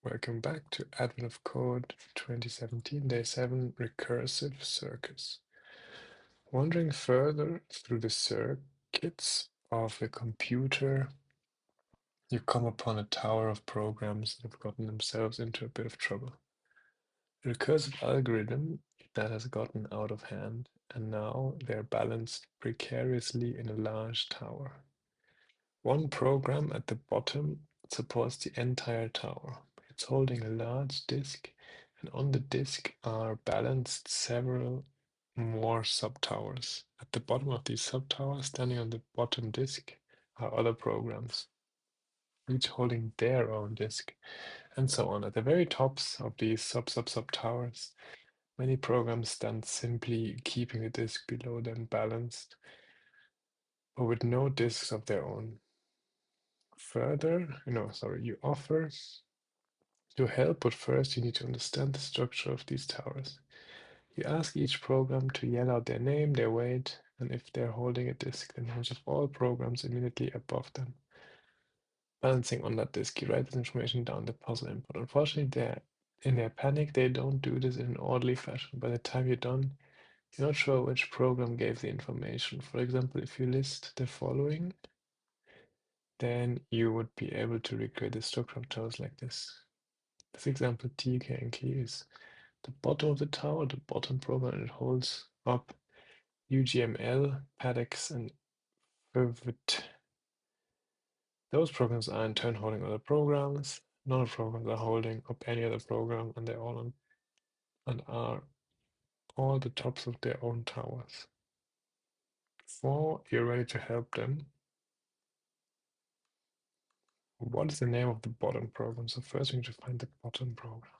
Welcome back to Advent of Code 2017, Day 7, Recursive Circus. Wandering further through the circuits of a computer, you come upon a tower of programs that have gotten themselves into a bit of trouble. A recursive algorithm that has gotten out of hand, and now they're balanced precariously in a large tower. One program at the bottom supports the entire tower. It's holding a large disk, and on the disk are balanced several more subtowers. At the bottom of these subtowers, standing on the bottom disk, are other programs, each holding their own disk, and so on. At the very tops of these subtowers, many programs stand simply keeping the disk below them balanced, but with no disks of their own. You offer to help, but first you need to understand the structure of these towers. You ask each program to yell out their name, their weight, and if they're holding a disk, the names of all programs immediately above them. Balancing on that disk, you write this information down the puzzle input. Unfortunately, in their panic, they don't do this in an orderly fashion. By the time you're done, you're not sure which program gave the information. For example, if you list the following, then you would be able to recreate the structure of towers like this. This example T, K, and K is the bottom of the tower, the bottom program, and it holds up UGML, PADX, and Pivot. Those programs are in turn holding other programs. None of the programs are holding up any other program, and they're all on and are all the tops of their own towers. Before you're ready to help them, what is the name of the bottom program? So first we need to find the bottom program.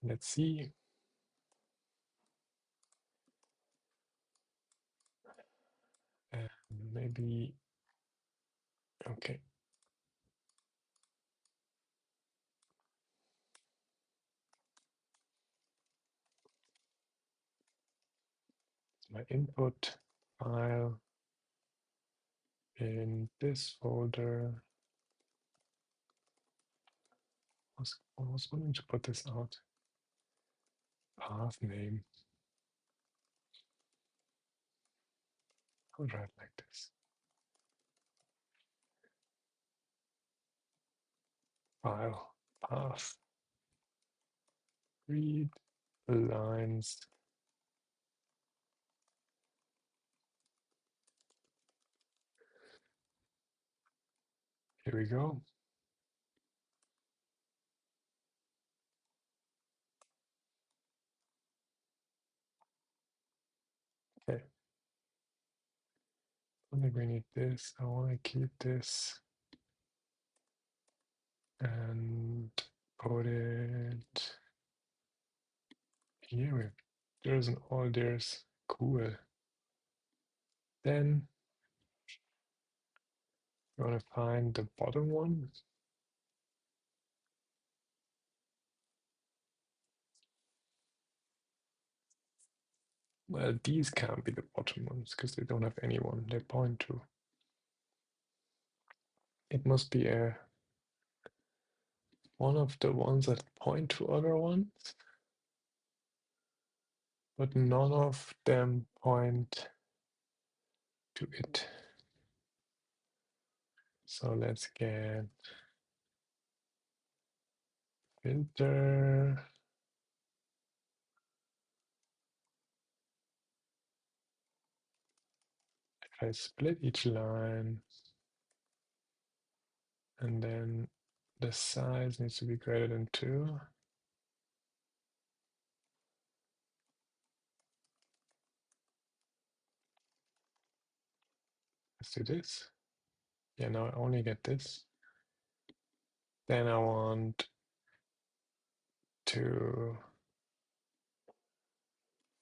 Let's see. And maybe, okay. My input file in this folder. I was wanting to put this out. Path name. I'll write like this. File path. Read lines. Here we go. Okay. I think we need this. I want to keep this and put it here. There's an all there's cool. Then you want to find the bottom one. Well, these can't be the bottom ones because they don't have anyone they point to. It must be one of the ones that point to other ones, but none of them point to it. So let's get filter. If I split each line, and then the size needs to be greater than 2. Let's do this. Yeah, now I only get this. Then I want to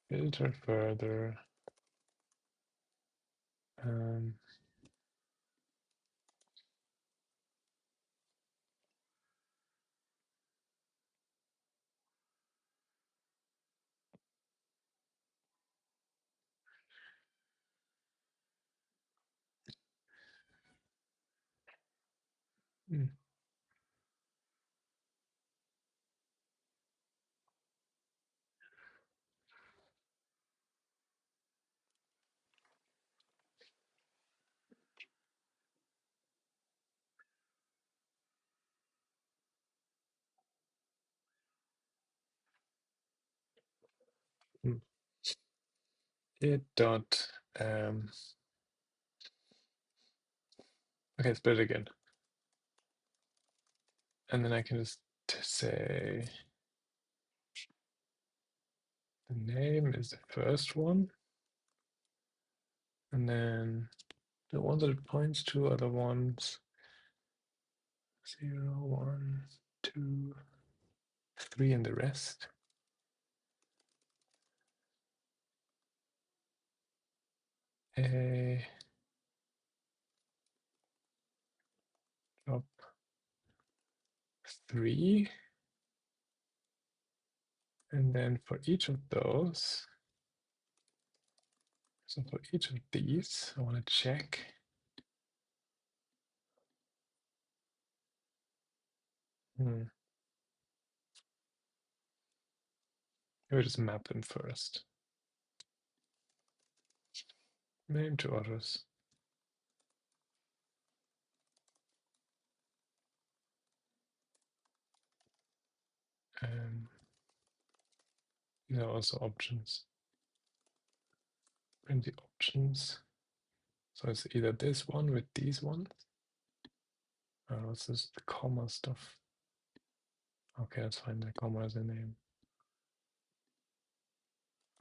filter further. Um, It dot okay, let's put it again. And then I can just say the name is the first one. And then the ones that it points to are the ones 0, 1, 2, 3, and the rest. A drop 3. And then for each of those, so for each of these, I want to check. Maybe just map them first. Name to others. These are also options. Print the options. So it's either this one with these ones. Or what's this? The comma stuff. Okay, let's find the comma as a name.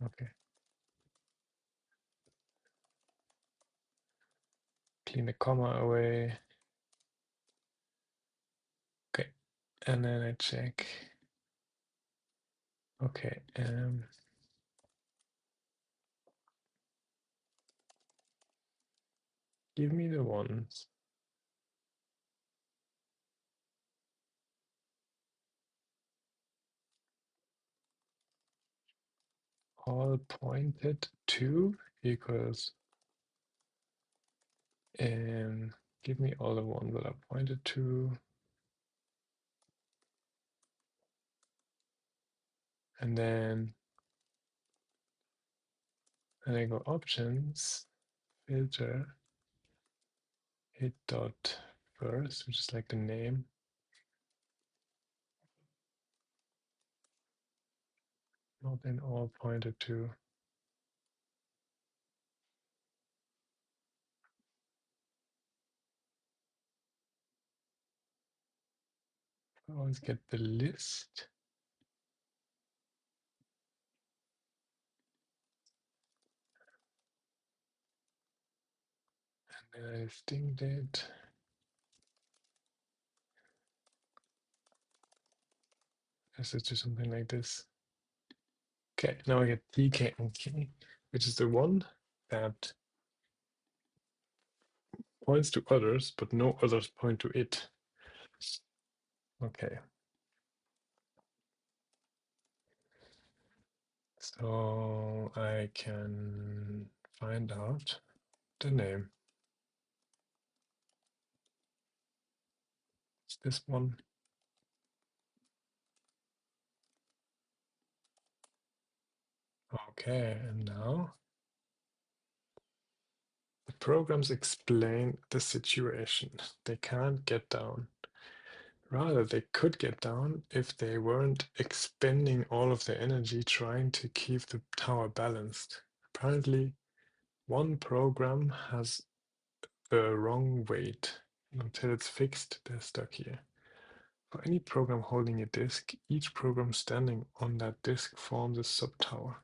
Okay. Clean the comma away. Okay. And then I check. Okay. Give me the ones. All pointed to equals give me all the ones that are pointed to. And then I go options, filter, hit dot first, which is like the name. Not in all pointed to. I always get the list. And then I distinct it. Let's just do something like this. Okay, now I get TK and K, which is the one that points to others, but no others point to it. Okay. So I can find out the name. It's this one. Okay, and now the programs explain the situation. They can't get down. Rather, they could get down if they weren't expending all of their energy trying to keep the tower balanced. Apparently, one program has the wrong weight. Until it's fixed, they're stuck here. For any program holding a disk, each program standing on that disk forms a subtower.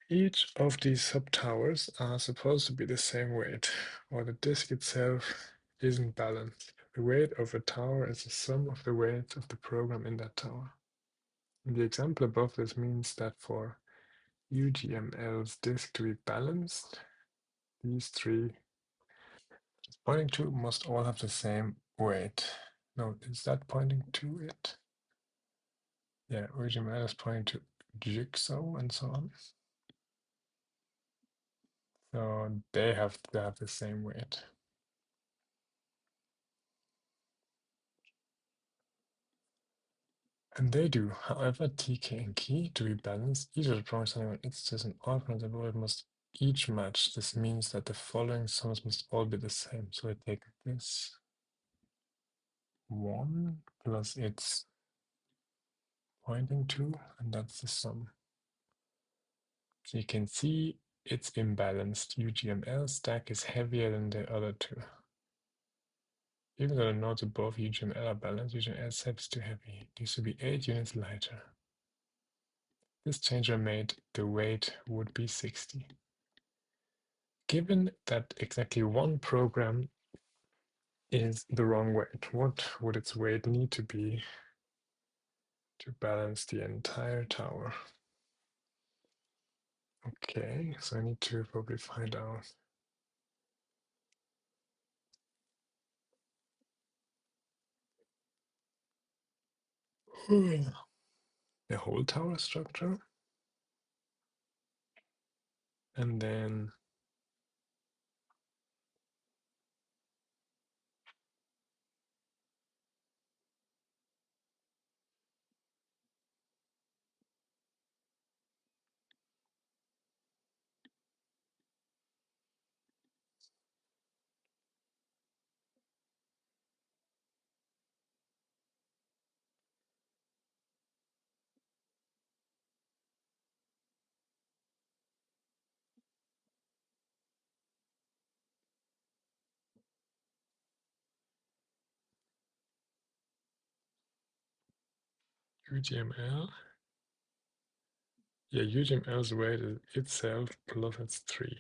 Each of these subtowers are supposed to be the same weight, or the disk itself isn't balanced. The weight of a tower is the sum of the weights of the program in that tower. In the example above, this means that for UGML's disk to be balanced, these three it's pointing to must all have the same weight. No, is that pointing to it? Yeah, UGML is pointing to Jigsaw and so on. So they have to have the same weight. And they do. However, TK and key to be balanced, each of the programs on instance and all programs above it must each match. This means that the following sums must all be the same. So I take this one plus its pointing to, and that's the sum. So you can see it's imbalanced. UGML stack is heavier than the other two. Even though the nodes above UGML are balanced, UGML set is too heavy. It needs to be 8 units lighter. This changer made the weight would be 60. Given that exactly one program is the wrong weight, what would its weight need to be to balance the entire tower? Okay, so I need to probably find out. The whole tower structure. And then UGML. Yeah, UGML's weight is itself plus its 3.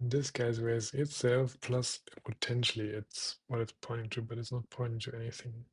And this guy's weight is itself plus potentially it's what it's pointing to, but it's not pointing to anything.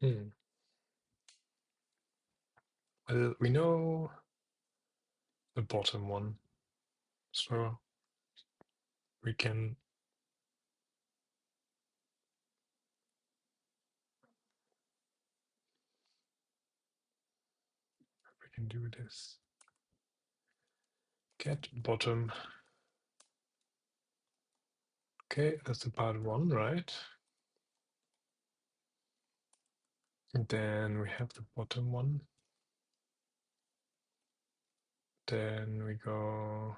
Hmm. Well, we know the bottom one, so we can do this. Get bottom. Okay, that's the part 1, right? And then we have the bottom one. Then we go.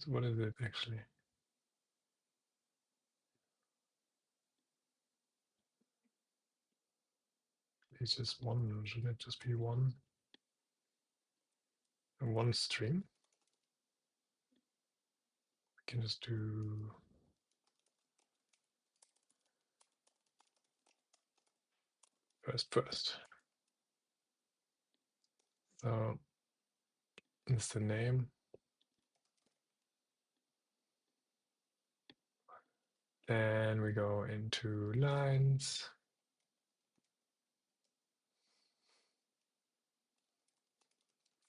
What is it actually? It's just one. Shouldn't it just be one? One stream? We can just do first. So that's the name. Then we go into lines.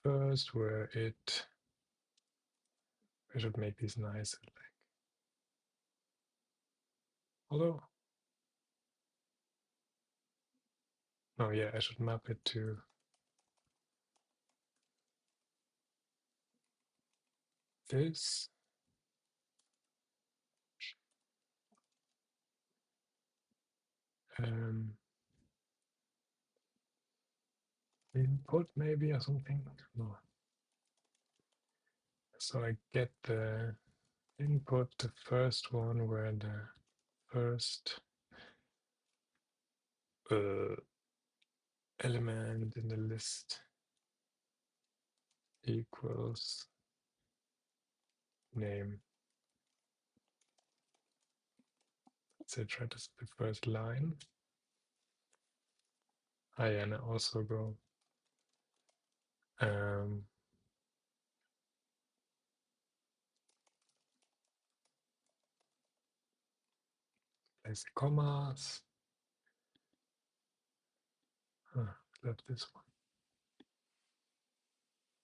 First, where it. I should make these nice. Although. Oh yeah, I should map it to this. Input maybe or something. No. So I get the input, the first one where the first element in the list equals name, etc. This is the first line. And I also go Place the commas. Left this one.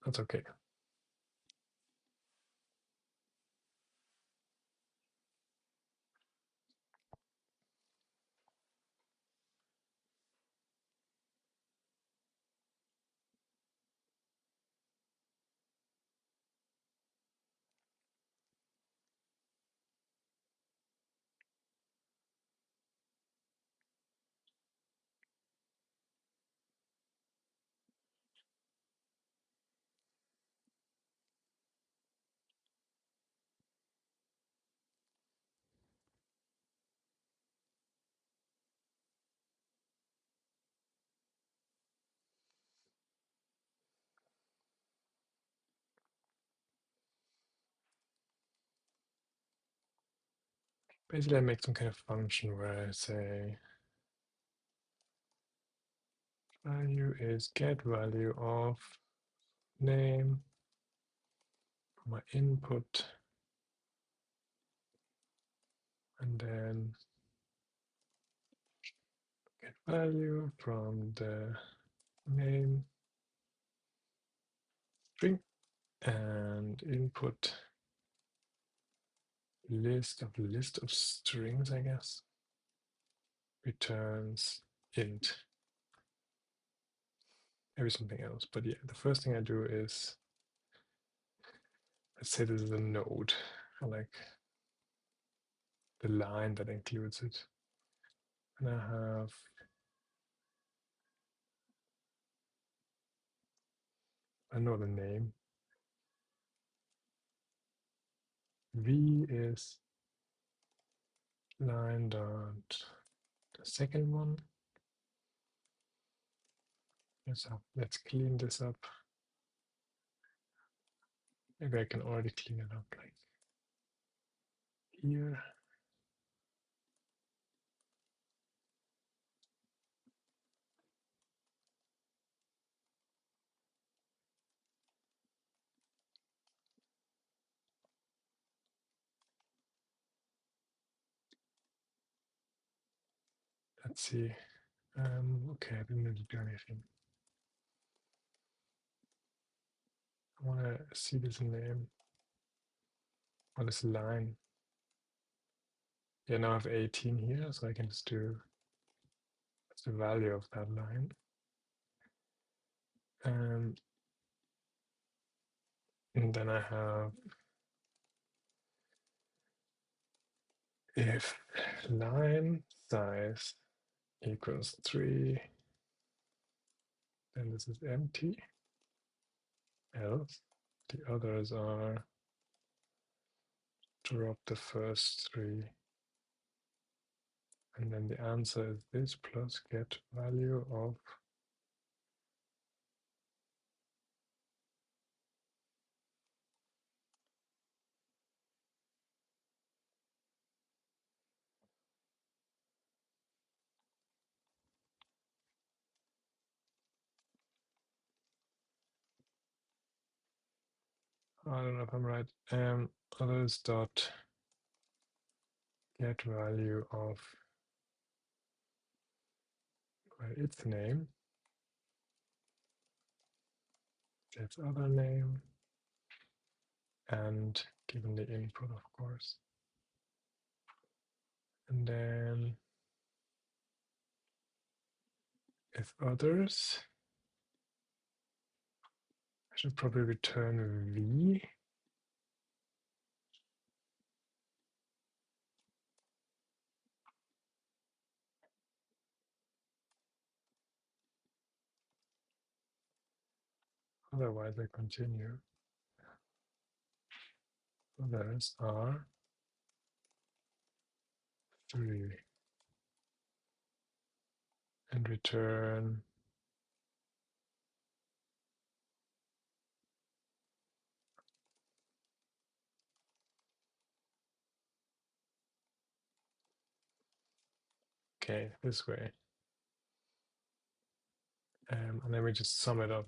That's okay. Basically, I make some kind of function where I say value is get value of name, my input, and then get value from the name string and input list of strings, I guess, returns int. Maybe something else, but yeah, the first thing I do is, let's say this is a node. I like the line that includes it. And I have another name. V is line dot the second one. Let's clean this up. Maybe I can already clean it up like here. Let's see. Okay, I didn't really do anything. I want to see this name or this line. Yeah, now I have 18 here, so I can just do what's the value of that line. And then I have if line size equals 3, then this is empty. Else, the others are drop the first 3. And then the answer is this plus get value of I don't know if I'm right. Others dot get value of its name, its other name, and given the input, of course. And then if others, I should probably return v. Otherwise, I continue. Others are 3 and return okay this way. And then we just sum it up.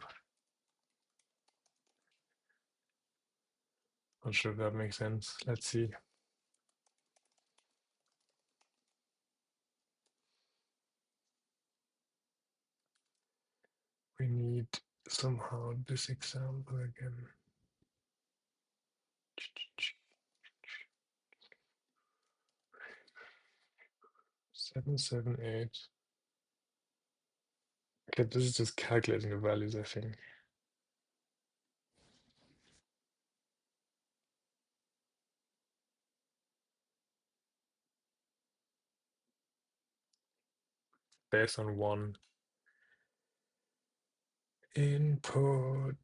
Not sure if that makes sense. Let's see. We need somehow this example again. 778. Okay, this is just calculating the values, I think. Based on one input.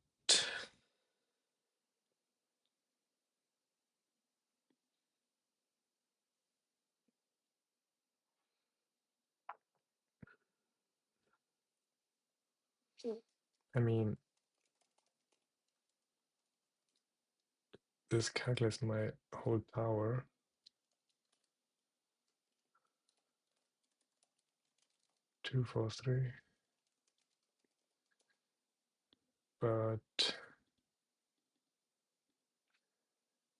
I mean, this calculates my whole tower. Two, four, three. But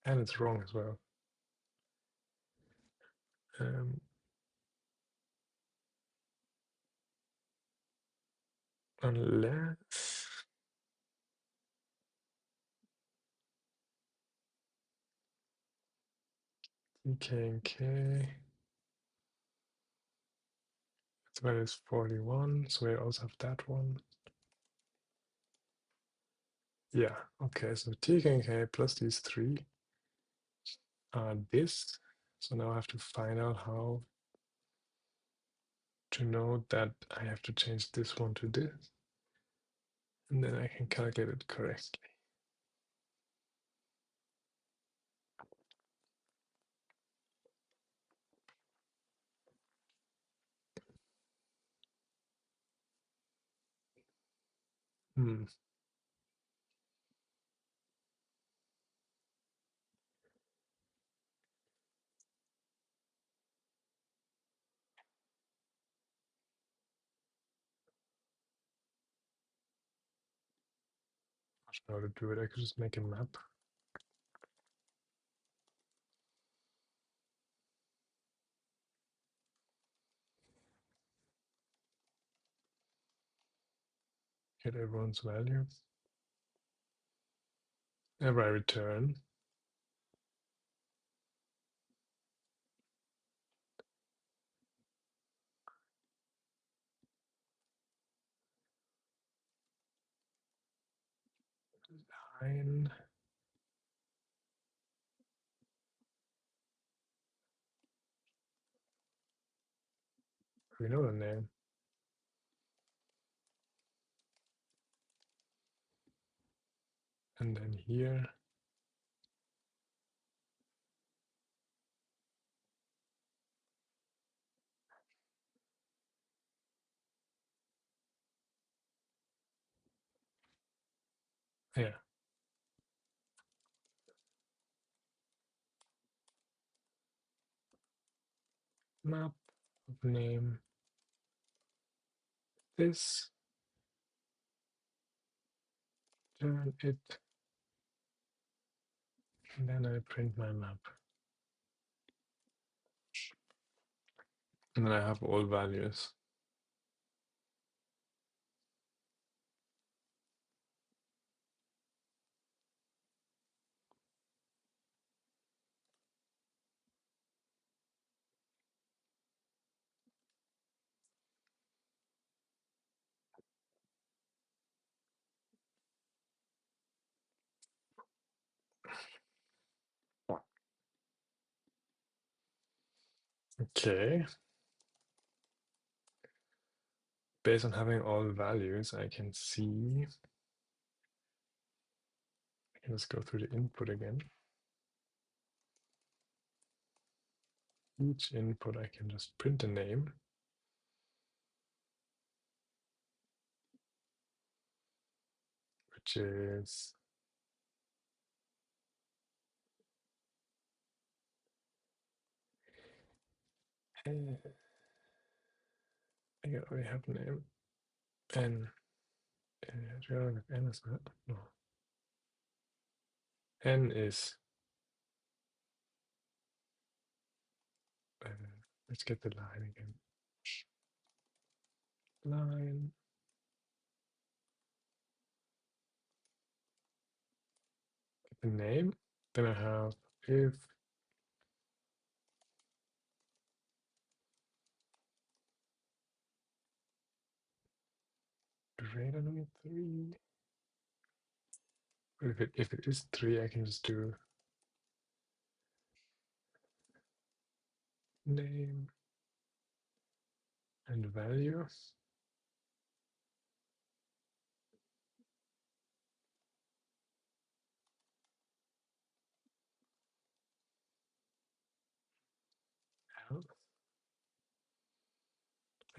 and it's wrong as well. Unless DK and K. Its value is 41, so we also have that one. Yeah, okay, so TK and K plus these three are this. So now I have to find out how to know that I have to change this one to this. And then I can calculate it correctly. Hmm. How to do it? I could just make a map. Get everyone's values. Whenever I return, line. We know the name. And then here, yeah. Map of name this, turn it, and then I print my map. And then I have all values. Okay. Based on having all values, I can see, I can just go through the input again. Each input, I can just print a name. Which is I already have a name. N. Do I have N as well? No. N is let's get the line again. Line. Get the name. Then I have if greater than 3. If it is 3, I can just do name and value.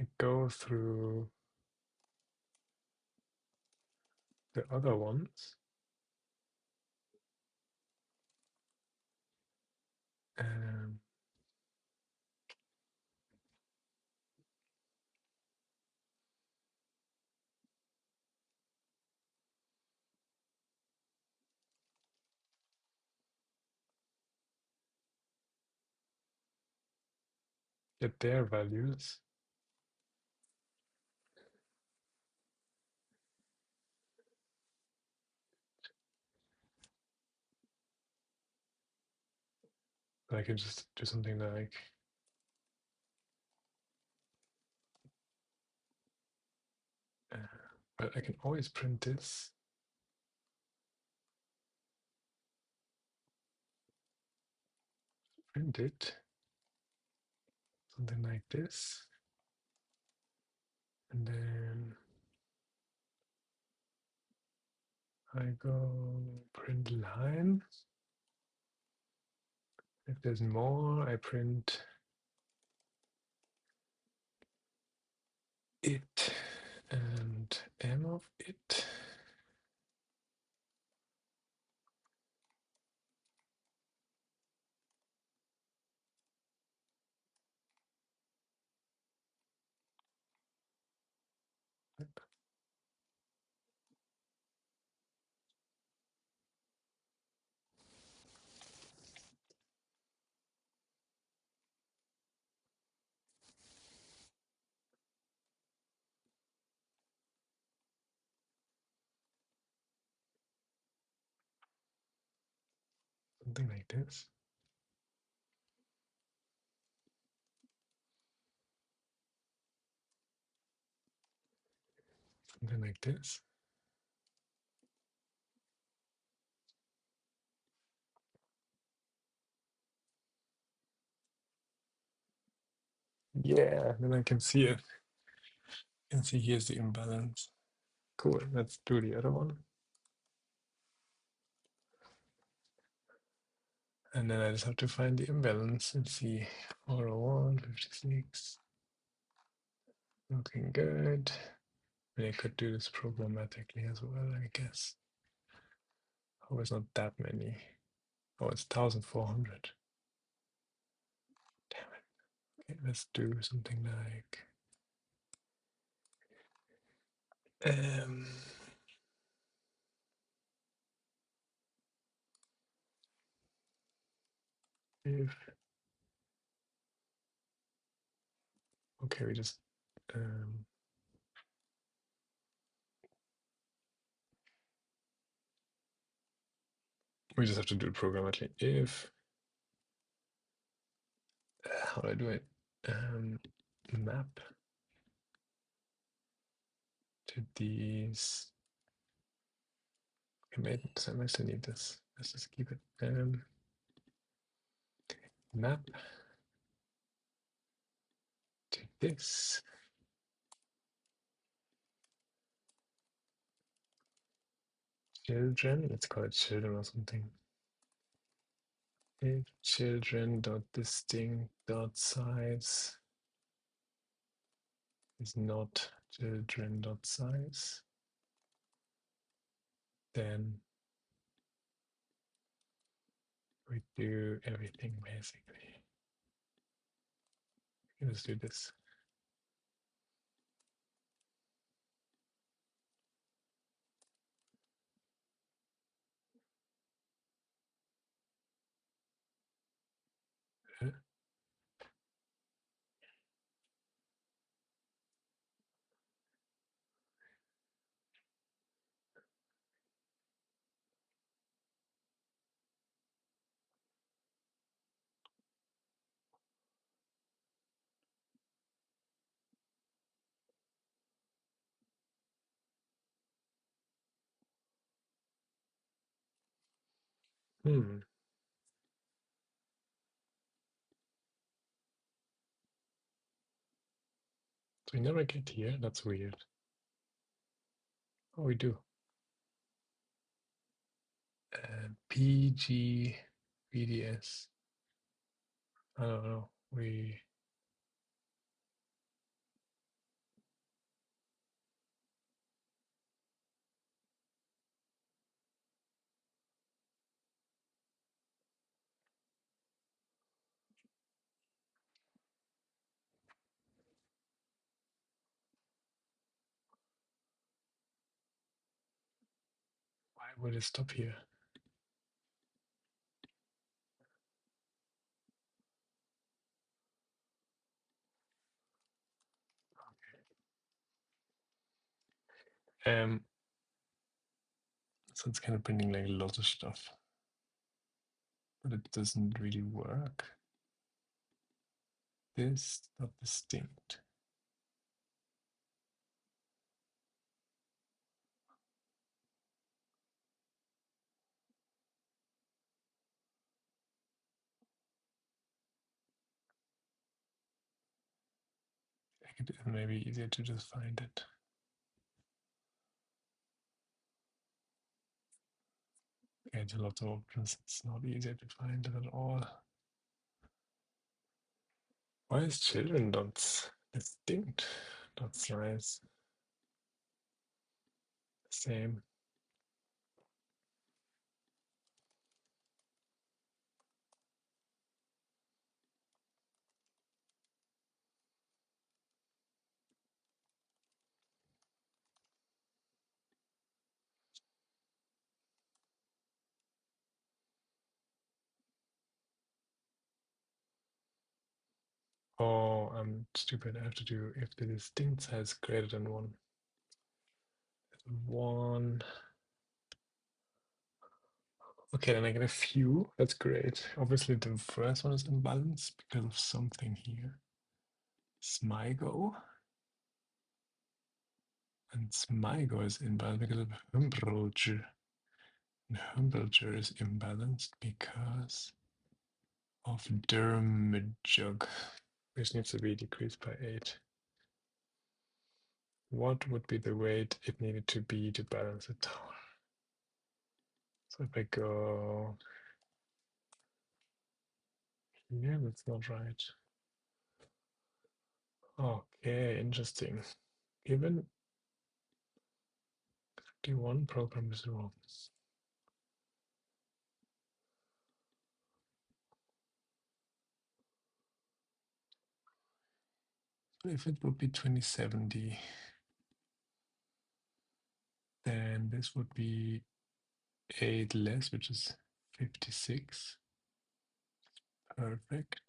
I go through the other ones. Um, get their values. I can just do something like but I can always print this. Print it. Something like this. And then I go print line. If there's more, I print it and m of it. Something like this. Something like this. Yeah, then I can see it. And see here's the imbalance. Cool, let's do the other one. And then I just have to find the imbalance and see 401, 56. Looking good. And I could do this programmatically as well, I guess. Oh, it's not that many. Oh, it's 1400. Damn it. Okay, let's do something like if okay, we just have to do it programmatically. If how do I do it? Map to these. Okay, maybe I still need this. Let's just keep it. Map to this. Children. Let's call it children or something. If children dot distinct dot size is not children dot size, then we do everything basically. Let's do this. Hmm. So we never get here. That's weird. Oh, we do. PG, BDS. I don't know. Why would it stop here? Um, so it's kind of printing like lots of stuff, but it doesn't really work. This not distinct. It may be easier to just find it. Okay, there's a lot of options. It's not easier to find it at all. Why is children not distinct? That's nice. Same. Oh, I'm stupid. I have to do if the distinct size greater than one. One. Okay, then I get a few. That's great. Obviously, the first one is imbalanced because of something here. Smigo. And Smigo is imbalanced because of Humbelger. And Humbelger is imbalanced because of Dermjug, which needs to be decreased by 8. What would be the weight it needed to be to balance the tower? So if I go here, that's not right. Okay, interesting. Given 51 program is wrong. So if it would be 2070, then this would be 8 less, which is 56. Perfect.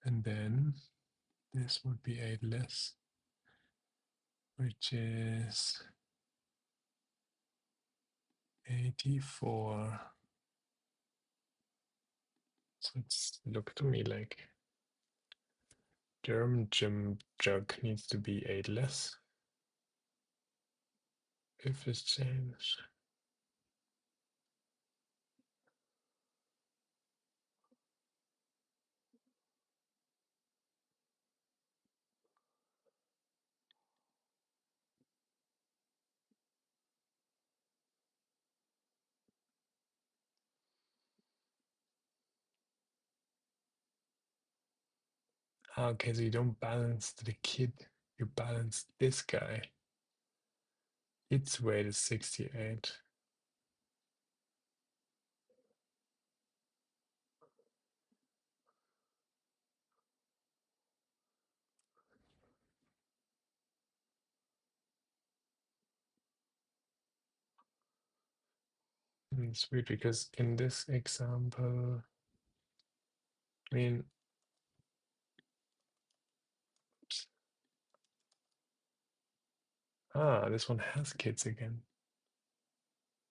And then this would be 8 less, which is 84. So it's look to me like Germ Jim Jug needs to be 8 less. If it's changed. Okay, so you don't balance the kid, you balance this guy. Its weight is 68. It's weird because in this example, I mean, this one has kids again.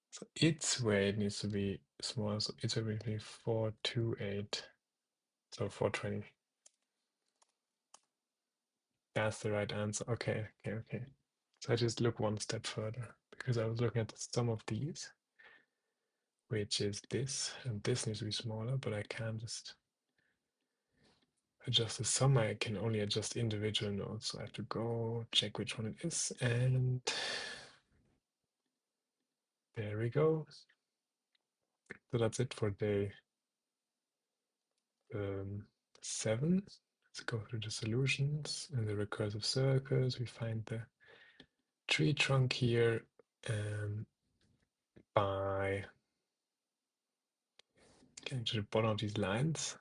So its weight needs to be small, so its weight would be 428. So 420. That's the right answer. Okay. So I just look one step further because I was looking at the sum of these. which is this, and this needs to be smaller, but I can't just adjust the sum. I can only adjust individual nodes, so I have to go check which one it is, and there we go. So that's it for day 7. Let's go through the solutions. In the recursive circus, we find the tree trunk here by getting to the bottom of these lines.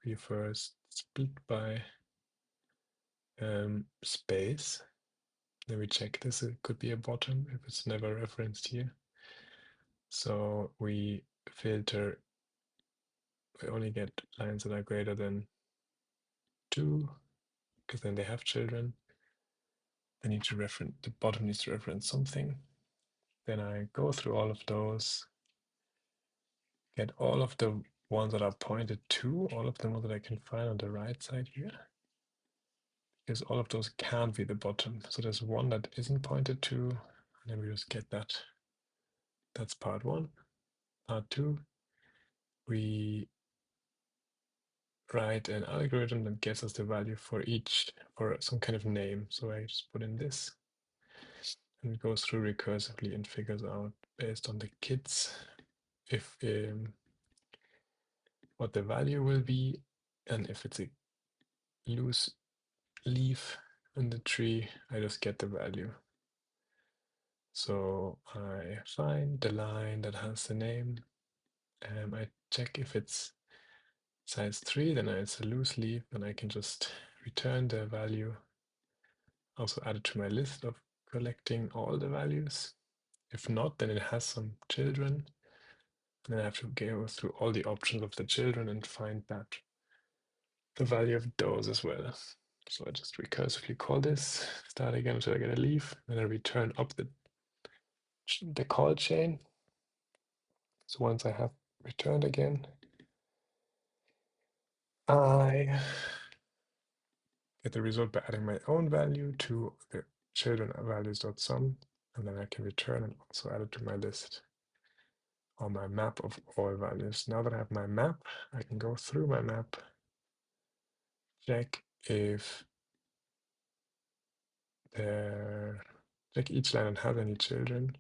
We first split by space. Then we check this, it could be a bottom if it's never referenced here. So we filter, we only get lines that are greater than 2, because then they have children. They need to reference, the bottom needs to reference something. Then I go through all of those, get all of the ones that are pointed to, all of them that I can find on the right side here, because all of those can't be the bottom. So there's one that isn't pointed to, and then we just get that. That's part 1. Part 2, we write an algorithm that gets us the value for each, for some kind of name. So I just put in this, and it goes through recursively and figures out based on the kids if what the value will be, and if it's a loose leaf in the tree, I just get the value. So I find the line that has the name, and I check if it's size 3, then it's a loose leaf, and I can just return the value. Also add it to my list of collecting all the values. If not, then it has some children. And then I have to go through all the options of the children and find that the value of those as well. So I just recursively call this, start again until I get a leaf, and I return up the call chain. So once I have returned again, I get the result by adding my own value to the children values.sum, and then I can return and also add it to my list or my map of all values. Now that I have my map, I can go through my map, check if check each line and has any children,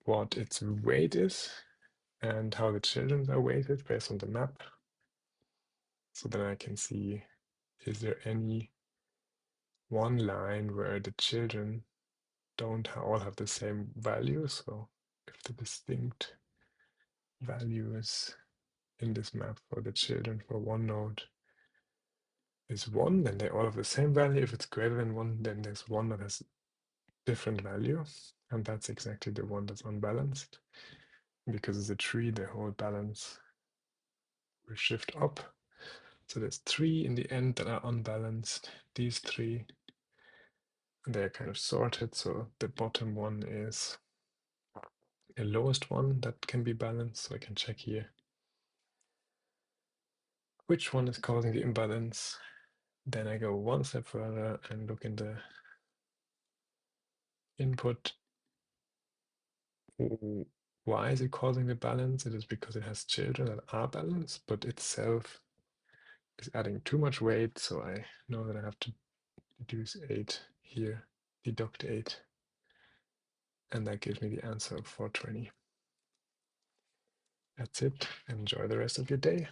what its weight is, and how the children are weighted based on the map. So then I can see, is there any one line where the children don't all have the same value? So if the distinct values in this map for the children for one node is 1, then they all have the same value. If it's greater than 1, then there's one that has different value, and that's exactly the one that's unbalanced. Because it's a tree, the whole balance will shift up. So there's 3 in the end that are unbalanced, these 3, and they're kind of sorted. So the bottom one is a lowest one that can be balanced. So I can check here which one is causing the imbalance. Then I go one step further and look in the input. Why is it causing the balance? It is because it has children that are balanced, but itself is adding too much weight. So I know that I have to deduce 8 here, deduct 8. And that gives me the answer of 420. That's it. Enjoy the rest of your day.